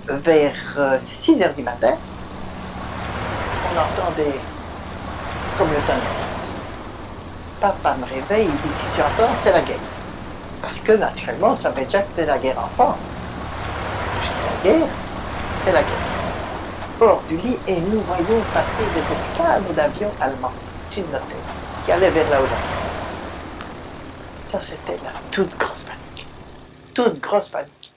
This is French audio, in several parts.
vers 6 heures du matin, on entendait comme le tonnerre. Papa me réveille, il dit si tu entends, c'est la guerre. Parce que naturellement, on savait déjà que c'était la guerre en France. Je dis la guerre, c'est la guerre. Hors du lit, et nous voyons passer des escadres d'avions allemands, au-dessus de notre tête, qui allaient vers la Hollande. Ça, c'était la toute grosse panique. Toute grosse panique.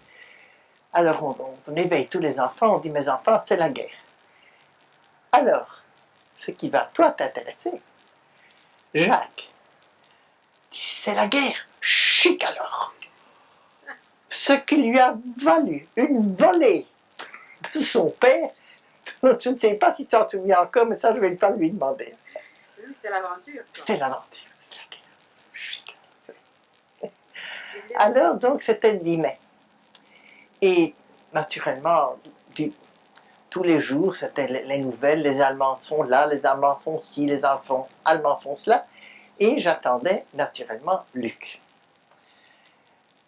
Alors on éveille tous les enfants, on dit mes enfants, c'est la guerre. Alors, ce qui va toi t'intéresser, Jacques, c'est la guerre, chic alors. Ce qui lui a valu une volée de son père, je ne sais pas si tu t'en souviens encore, mais ça je ne vais pas lui demander. Lui, c'était l'aventure. C'était l'aventure, c'était la guerre, chic. Alors donc c'était le 10 mai. Et naturellement, tous les jours, c'était les nouvelles, les Allemands sont là, les Allemands font ci, les Allemands font cela. Et j'attendais naturellement Luc.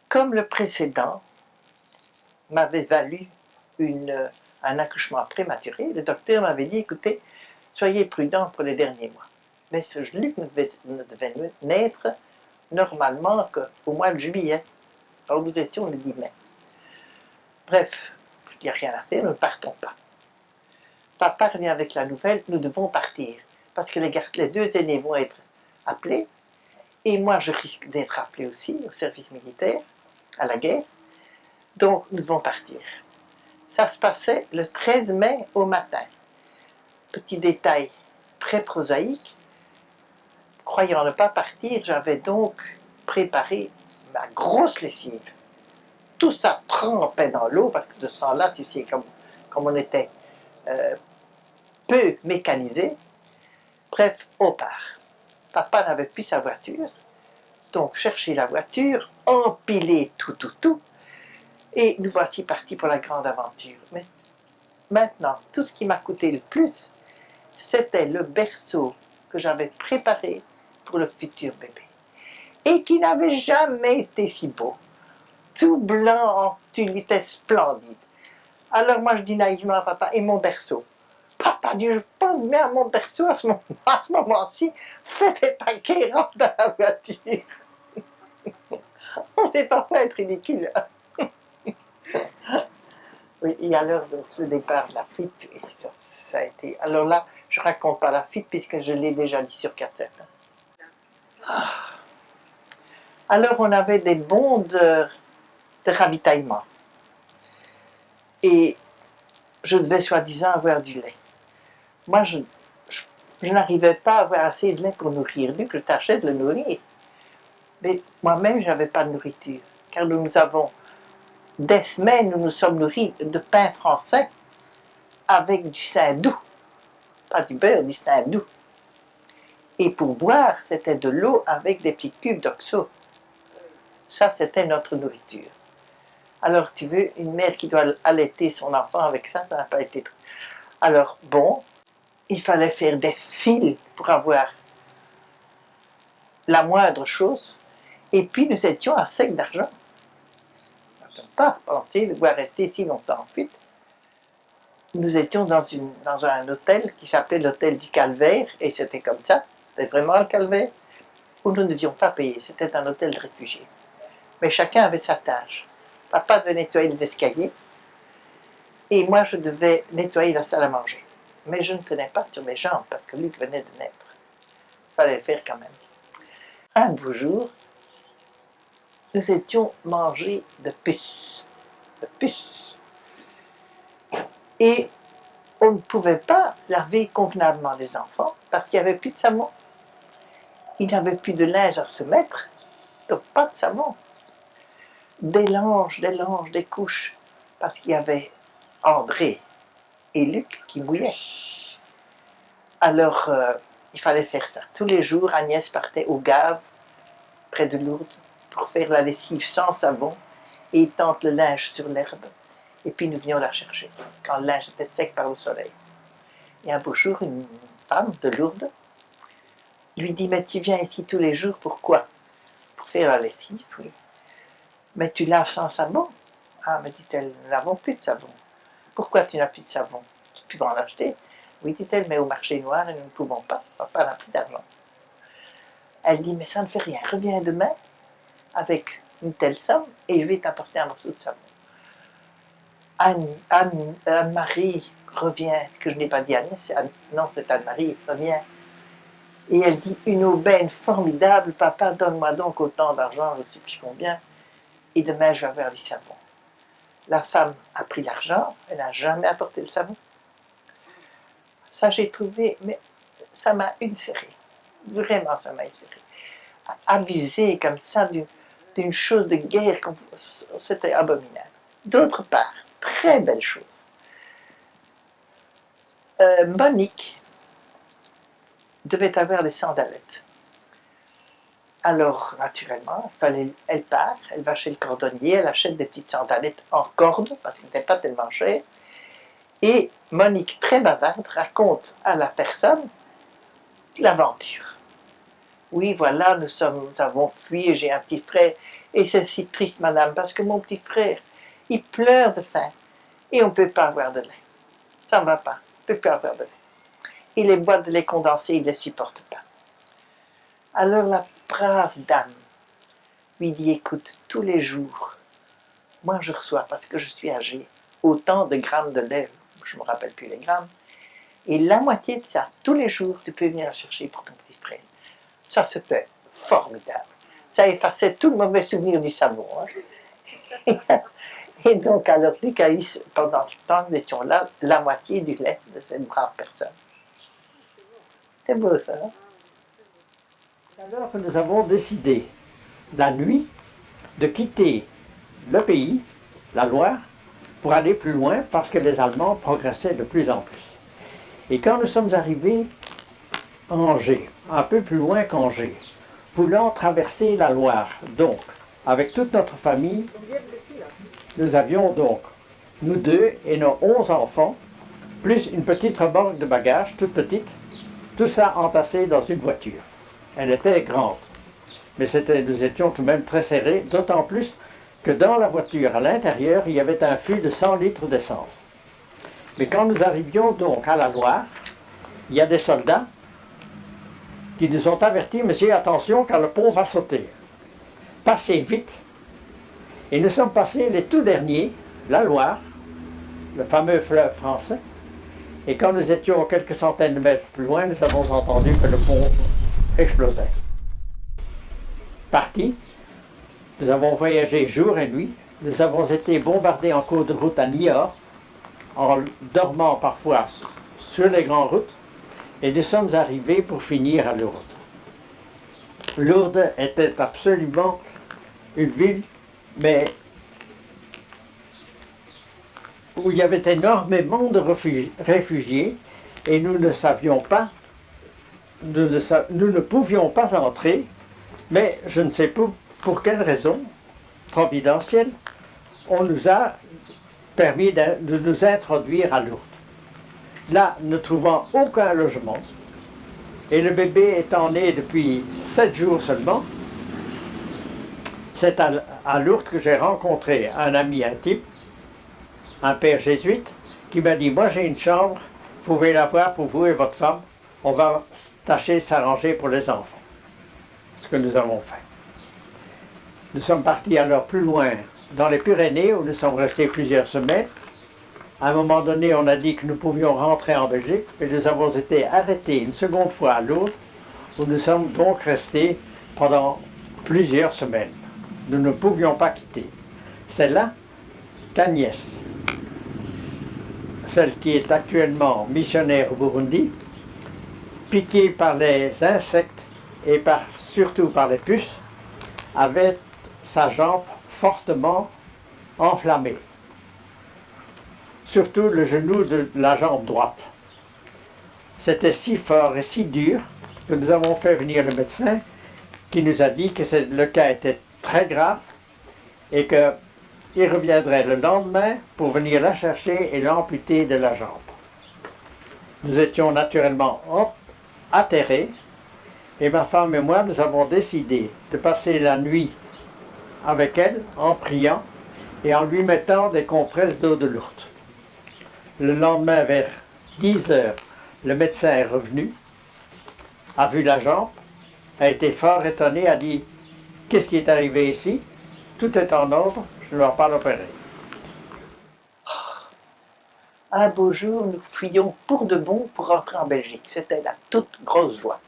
Comme le précédent m'avait valu un accouchement prématuré, le docteur m'avait dit, écoutez, soyez prudent pour les derniers mois. Mais ce Luc ne devait naître normalement qu'au mois de juillet. Alors nous étions le 10 mai. Bref, il n'y a rien à faire, nous ne partons pas. Papa revient avec la nouvelle, nous devons partir. Parce que les deux aînés vont être appelés. Et moi, je risque d'être appelé aussi au service militaire, à la guerre. Donc, nous devons partir. Ça se passait le 13 mai au matin. Petit détail très prosaïque. Croyant ne pas partir, j'avais donc préparé ma grosse lessive. Tout ça trempait dans l'eau, parce que de ce temps-là, tu sais, comme on était peu mécanisé. Bref, on part. Papa n'avait plus sa voiture, donc chercher la voiture, empiler tout, et nous voici partis pour la grande aventure. Mais maintenant, tout ce qui m'a coûté le plus, c'était le berceau que j'avais préparé pour le futur bébé, et qui n'avait jamais été si beau. Tout blanc en tulle, il était splendide. Alors moi je dis naïvement à papa, et mon berceau? Papa dit, je pense bien à mon berceau à ce moment-ci, fais des paquets, rentre dans la voiture. On ne sait pas être ridicule. Oui, et alors donc, le départ de la fuite, et ça a été... Alors là, je ne raconte pas la fuite puisque je l'ai déjà dit sur 4-7. Alors on avait des bons de ravitaillement. Et je devais soi-disant avoir du lait. Moi, je n'arrivais pas à avoir assez de lait pour nourrir Luc, je tâchais de le nourrir. Mais moi-même, je n'avais pas de nourriture. Car nous avons, des semaines, nous nous sommes nourris de pain français avec du saindoux. Pas du beurre, du saindoux. Et pour boire, c'était de l'eau avec des petits cubes d'oxo. Ça, c'était notre nourriture. Alors, tu veux, une mère qui doit allaiter son enfant avec ça, ça n'a pas été... Alors, bon, il fallait faire des fils pour avoir la moindre chose. Et puis, nous étions à sec d'argent. Je ne pas pensé de devoir rester si longtemps en fuite. Nous étions dans un hôtel qui s'appelait l'hôtel du Calvaire, et c'était comme ça, c'était vraiment le Calvaire, où nous ne devions pas payer, c'était un hôtel de réfugiés. Mais chacun avait sa tâche. Papa devait nettoyer les escaliers, et moi je devais nettoyer la salle à manger. Mais je ne tenais pas sur mes jambes, parce que Luc venait de naître. Il fallait le faire quand même. Un beau jour, nous étions mangés de puces. De puces. Et on ne pouvait pas laver convenablement les enfants, parce qu'il n'y avait plus de savon. Il n'y avait plus de linge à se mettre, donc pas de savon. Des langes, des couches, parce qu'il y avait André et Luc qui mouillaient. Alors, il fallait faire ça. Tous les jours, Agnès partait au Gave, près de Lourdes, pour faire la lessive sans savon, et tendre le linge sur l'herbe. Et puis nous venions la chercher, quand le linge était sec par le soleil. Et un beau jour, une femme de Lourdes lui dit, mais tu viens ici tous les jours, pourquoi? Pour faire la lessive, oui. Mais tu laves sans savon? Ah, me dit-elle, nous n'avons plus de savon. pourquoi tu n'as plus de savon? Tu peux en acheter? Oui, dit-elle, mais au marché noir, nous ne pouvons pas, papa n'a plus d'argent. Elle dit, mais ça ne fait rien, reviens demain avec une telle somme et je vais t'apporter un morceau de savon. Anne-Marie revient, ce que je n'ai pas dit Agnès, non, c'est Anne-Marie, revient. Et elle dit, une aubaine formidable, papa, donne-moi donc autant d'argent, je ne sais plus combien, et demain je vais avoir du savon. La femme a pris l'argent, elle n'a jamais apporté le savon. Ça, j'ai trouvé, mais ça m'a ulcéré. Vraiment, ça m'a ulcéré. Abuser comme ça d'une chose de guerre, c'était abominable. D'autre part, très belle chose. Monique devait avoir des sandalettes. Alors, naturellement, elle part, elle va chez le cordonnier, elle achète des petites sandalettes en corde, parce qu'elles n'étaient pas tellement chères. Et Monique, très bavarde, raconte à la personne l'aventure. Oui, voilà, nous avons fui et j'ai un petit frère. Et c'est si triste, madame, parce que mon petit frère, il pleure de faim. Et on ne peut pas avoir de lait. Ça ne va pas, on ne peut pas avoir de lait. Et les boîtes de lait condensé, il ne les supporte pas. Alors la brave dame lui dit, écoute, tous les jours, moi je reçois, parce que je suis âgée, autant de grammes de lait, je ne me rappelle plus les grammes, et la moitié de ça, tous les jours, tu peux venir la chercher pour ton petit frère. Ça, c'était formidable. Ça effaçait tout le mauvais souvenir du savon. Hein. Et donc, alors, Lucaïs, pendant ce temps, nous étions là, la moitié du lait de cette brave personne. C'est beau, ça, hein? Alors que nous avons décidé, la nuit, de quitter le pays, la Loire, pour aller plus loin, parce que les Allemands progressaient de plus en plus. Et quand nous sommes arrivés à Angers, un peu plus loin qu'Angers, voulant traverser la Loire, donc, avec toute notre famille, nous avions donc, nous deux et nos 11 enfants, plus une petite remorque de bagages, toute petite, tout ça entassé dans une voiture. Elle était grande, mais nous étions tout de même très serrés, d'autant plus que dans la voiture, à l'intérieur, il y avait un fût de 100 litres d'essence. Mais quand nous arrivions donc à la Loire, il y a des soldats qui nous ont avertis, monsieur, attention, car le pont va sauter. Passez vite. Et nous sommes passés les tout derniers, la Loire, le fameux fleuve français, et quand nous étions quelques centaines de mètres plus loin, nous avons entendu que le pont explosait. Parti, nous avons voyagé jour et nuit, nous avons été bombardés en cours de route à Niort, en dormant parfois sur les grandes routes, et nous sommes arrivés pour finir à Lourdes. Lourdes était absolument une ville, mais où il y avait énormément de réfugiés, et nous ne savions pas, nous ne pouvions pas entrer, mais je ne sais pas pour quelle raison providentielle, on nous a permis de nous introduire à Lourdes. Là, ne trouvant aucun logement, et le bébé étant né depuis 7 jours seulement, c'est à Lourdes que j'ai rencontré un ami intime, un père jésuite, qui m'a dit, moi j'ai une chambre, vous pouvez l'avoir pour vous et votre femme, on va tâcher de s'arranger pour les enfants. Ce que nous avons fait. Nous sommes partis alors plus loin, dans les Pyrénées, où nous sommes restés plusieurs semaines. À un moment donné, on a dit que nous pouvions rentrer en Belgique, et nous avons été arrêtés une seconde fois à Lourdes, où nous sommes donc restés pendant plusieurs semaines. Nous ne pouvions pas quitter. C'est là qu'Agnès, celle qui est actuellement missionnaire au Burundi, piquée par les insectes et surtout par les puces, avait sa jambe fortement enflammée. Surtout le genou de la jambe droite. C'était si fort et si dur que nous avons fait venir le médecin qui nous a dit que le cas était très grave et qu'il reviendrait le lendemain pour venir la chercher et l'amputer de la jambe. Nous étions naturellement atterrés et ma femme et moi, nous avons décidé de passer la nuit avec elle en priant et en lui mettant des compresses d'eau de Lourdes. Le lendemain, vers 10 heures, le médecin est revenu, a vu la jambe, a été fort étonné, a dit « Qu'est-ce qui est arrivé ici? Tout est en ordre, je ne vais pas l'opérer. » Un beau jour, nous fuyions pour de bon pour rentrer en Belgique. C'était la toute grosse joie.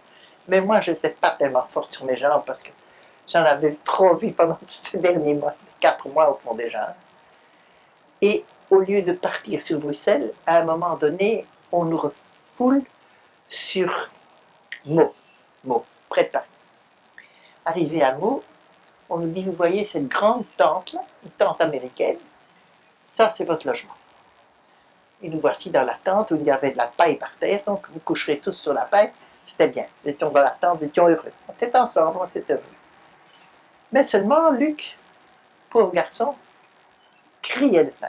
Mais moi, je n'étais pas tellement forte sur mes jambes parce que j'en avais trop vu pendant ces derniers mois, 4 mois au fond déjà. Et au lieu de partir sur Bruxelles, à un moment donné, on nous refoule sur Meaux, près de Paris. Arrivé à Meaux, on nous dit, vous voyez cette grande tente, là, une tente américaine, ça c'est votre logement. Et nous voici dans la tente où il y avait de la paille par terre, donc vous coucherez tous sur la paille, c'était bien. Nous étions dans la tente, nous étions heureux. On était ensemble, on était heureux. Mais seulement Luc, pauvre garçon, criait de faim.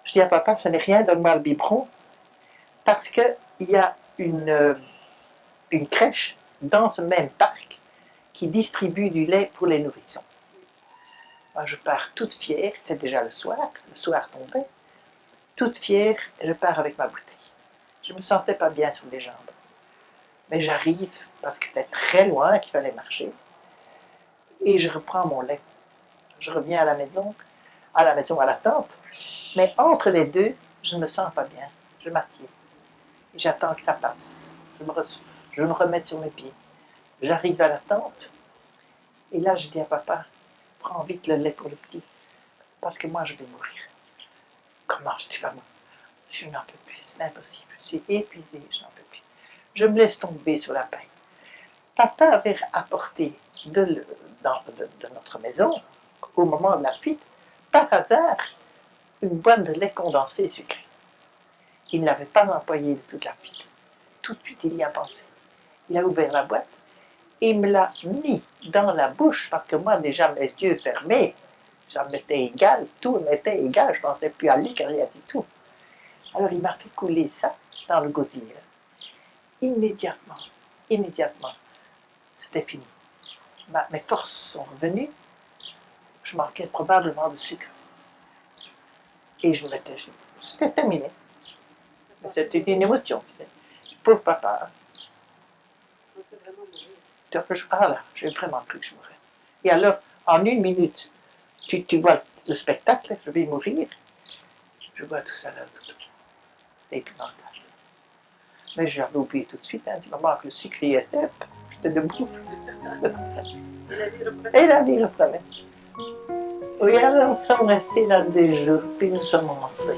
Je dis à papa, ça n'est rien, donne-moi le biberon, parce qu'il y a une crèche dans ce même parc qui distribue du lait pour les nourrissons. Moi, je pars toute fière, c'est déjà le soir tombait, toute fière, je pars avec ma bouteille. Je ne me sentais pas bien sur les jambes. Mais j'arrive, parce que c'était très loin qu'il fallait marcher, et je reprends mon lait. Je reviens à la maison, à la tente, mais entre les deux, je ne me sens pas bien. Je m'assieds. J'attends que ça passe. Je me remets sur mes pieds. J'arrive à la tente, et là je dis à papa, prends vite le lait pour le petit, parce que moi je vais mourir. Comment je dis pas moi? Je n'en peux plus, c'est impossible. Je suis épuisée, je n'en peux plus. Je me laisse tomber sur la paille. Papa avait apporté de notre maison, au moment de la fuite, par hasard, une boîte de lait condensé sucré. Il ne l'avait pas employé de toute la fuite. Tout de suite, il y a pensé. Il a ouvert la boîte et il me l'a mis dans la bouche, parce que moi, déjà, mes yeux fermés, ça m'était égal, tout m'était égal, je ne pensais plus à lui, rien du tout. Alors il m'a fait couler ça dans le gosier. Immédiatement, c'était fini. Mes forces sont revenues, je manquais probablement de sucre. Et c'était terminé. C'était une émotion. Pauvre papa. Ah là, j'ai vraiment cru que je mourrais. Et alors, en 1 minute, tu vois le spectacle, je vais mourir. Je vois tout ça là, tout. C'était épouvantable. Mais j'avais oublié tout de suite, du moment que le sucre y était, j'étais debout. Et la vie reprenait. Oui, alors nous sommes restés là 2 jours, puis nous sommes rentrés.